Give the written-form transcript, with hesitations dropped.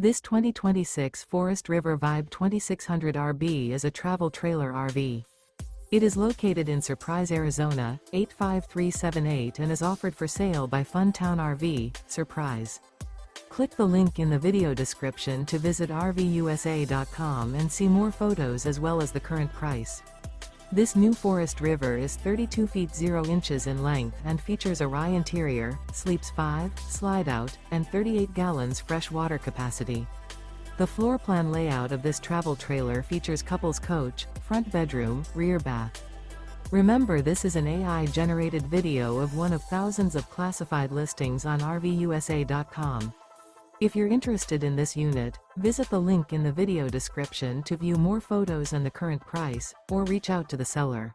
This 2026 Forest River Vibe 2600 RB is a travel trailer RV. It is located in Surprise, Arizona, 85378 and is offered for sale by Funtown RV, Surprise. Click the link in the video description to visit RVUSA.com and see more photos as well as the current price. This new Forest River is 32 feet 0 inches in length and features a rye interior, sleeps 5, slide-out, and 38 gallons fresh water capacity. The floor plan layout of this travel trailer features couples coach, front bedroom, rear bath. Remember, this is an AI-generated video of one of thousands of classified listings on RVUSA.com. If you're interested in this unit, visit the link in the video description to view more photos and the current price, or reach out to the seller.